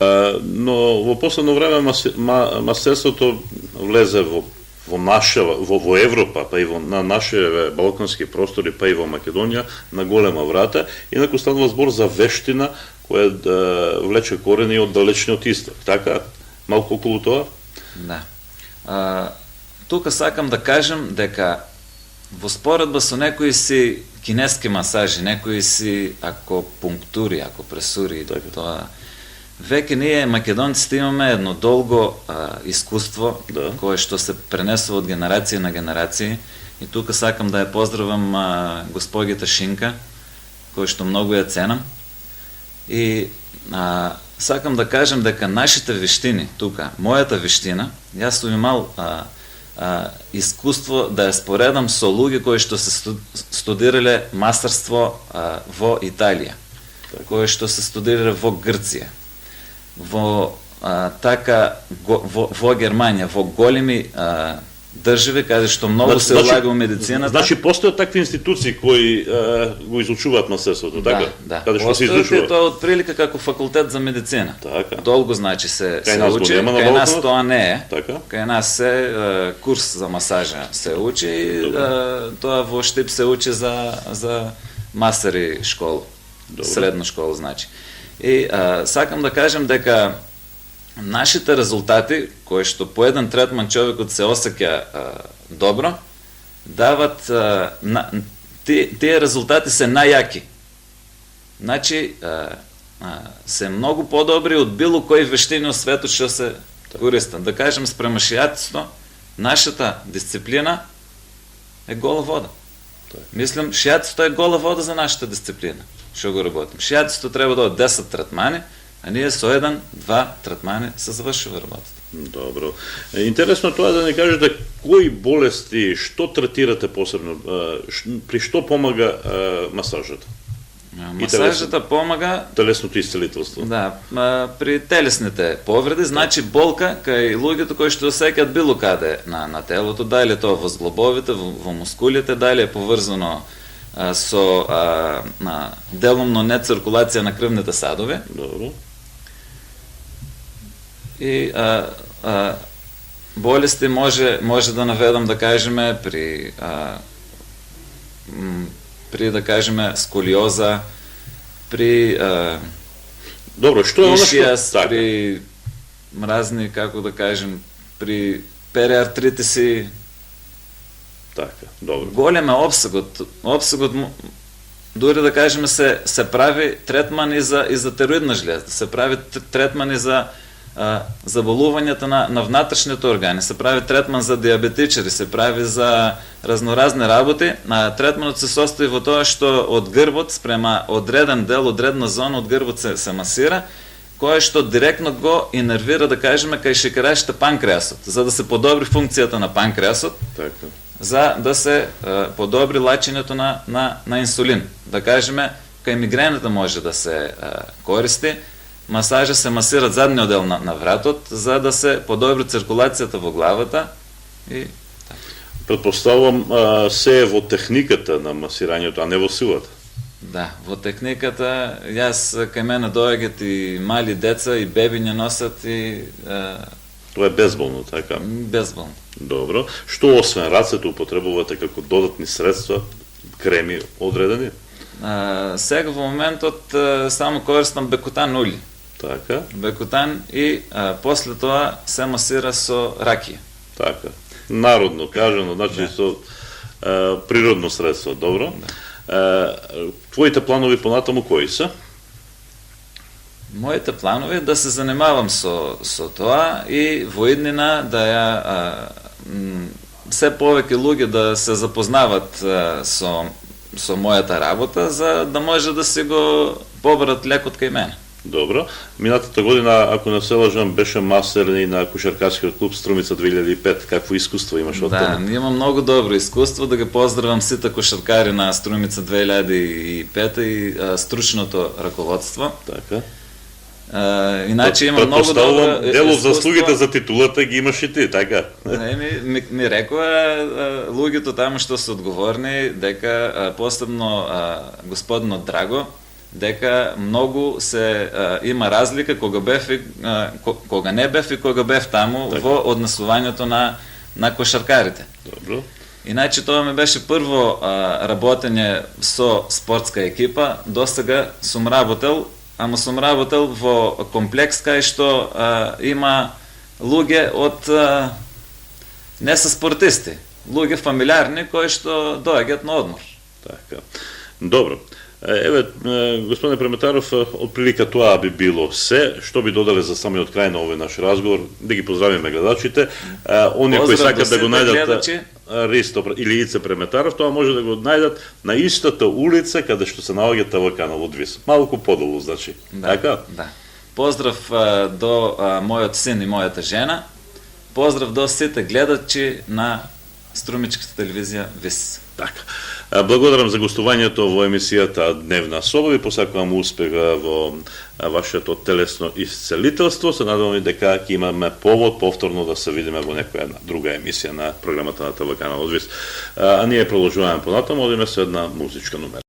Но во последно време мастерството влезе во Европа, па и на нашите балкански простори, па и во Македонија на голема врата, инаку станува збор за вештина која влече корени од далечниот исток. Така, малку околу тоа? Да. Тука сакам да кажем дека во споредба со некои си кинески масажи, некои си акупунктури, акупресури, така. Тоа веќе ние македонците имаме едно долго искуство, да, кое што се пренесува од генерација на генерација, и тука сакам да ја поздравам госпогите Шинка, кој што многу ја ценам, и сакам да кажем дека нашите вештини тука, мојата вештина, јас сум имал искуство да ја споредам со луѓе кои што се студирале мастерство во Италија, кои што се студирале во Грција, во Германија, во големи држави каде што многу се влага во медицината. Значи постојат такви институции кои го изучуваат мастерството, така? Да, каде што се изучува. Тоа од прилика како факултет за медицина. Така. Долго значи се учи, кај нас тоа не е. Така. Кај нас се курс за масажа се учи и тоа во Штип се учи за масери школа. Средна школа значи. И сакам да кажем дека нашите резултати, кои што по еден третман човекот се осеќа добро, дават тие резултати се најаки. Значи се многу подобри од било кои вештини во светот што се користат. Да кажем спрема шијатството, нашата дисциплина е гола вода. Мислам, шијатството е гола вода за нашата дисциплина. Што го работим? Шијатството треба да од 10 третмани, а ние со 1-2 третмани се завршува работата. Добро. Интересно тоа да ни кажете кои болести, што третирате посебно, при што помага масажата? Масажата помага телесното исцелителство. Да, при телесните повреди, значи болка кај луѓето кои што осеќаат било каде на телото, дали тоа во зглобовите, во мускулите, дали е поврзано со делумно нециркулација на крвните садови. Добро. И болести може да наведам да кажеме при да кажеме сколиоза, при добро, што е она што при разни, како да кажем, при периартритиси. Така, добро. Голем е обсегот дури да кажеме се прави третман и за тероидна жлезда, се прави третман и за заболувањата на внатрешните органи, се прави третман за диабетичари, се прави за разноразни работи. Третманот се состои во тоа што од грбот спрема одреден дел, одредна зона од грбот се масира, кое што директно го инервира, да кажеме, кај шекерачите панкреасот, за да се подобри функцијата на панкреасот, така, за да се подобри лачењето на инсулин. Да кажеме, кај мигрената може да се користи. Масажа се масира задниот дел на вратот, за да се подобри циркулацијата во главата. И предпоставувам се е во техниката на масирањето, а не во силата. Да, во техниката, јас кај мене доаѓаат и мали деца и бебиња носат и тоа е безболно, така? Безболно. Добро. Што освен рацете употребувате како додатни средства, креми одредени? Сега во моментот само користам бекутан ули. Така. Бекутан и после тоа се масира со ракија. Така. Народно кажано, значи со природно средство, добро. Да. Твоите планови понатаму кои се? Моите планови да се занимавам со тоа и во иднина да ја се повеќе луѓе да се запознават со мојата работа, за да може да си го поберат лекот кај мене. Добро. Минатата година, ако не се лажам, беше мастер и на кошаркарскиот клуб Струмица 2005. Какво искуство имаш од тоа? Да, имам многу добро искуство, да ги поздравам сите кошаркари на Струмица 2005 и стручното раководство. Така. Иначе има многу добро дел од заслугите за титулата ги имаш и ти, така? Ми рекоа луѓето таму што се одговорни дека посебно господинот Драго дека многу се има разлика кога не бев и кога бев таму во однесувањето на кошаркарите. Добро. Иначе тоа ми беше прво работење со спортска екипа, досега сум работел, ама сум работел во комплекс кај што има луѓе од не се спортисти, луѓе фамилиарни кои што доаѓаат на одмор. Така. Добро. Еве, господине Преметаров, отприлика тоа би било се, што би додале за самиот крај на овој наш разговор, да ги поздравиме гледачите. Оние кои сакат да го најдат Ристо или Ице Преметаров, тоа може да го најдат на истата улица каде што се наоѓа ТВ каналот ВИС. Малку подолу, значи. Така? Да. Поздрав до мојот син и мојата жена. Поздрав до сите гледачи на Струмичката телевизија ВИС. Така. Благодарам за гостувањето во емисијата Дневна соба. Ви посакувам успех во вашето телесно исцелителство. Се надевам и дека ќе имаме повод повторно да се видиме во некоја друга емисија на програмата на ТВ каналот ВИС. А ние продолжуваме понатаму, одиме со една музичка номера.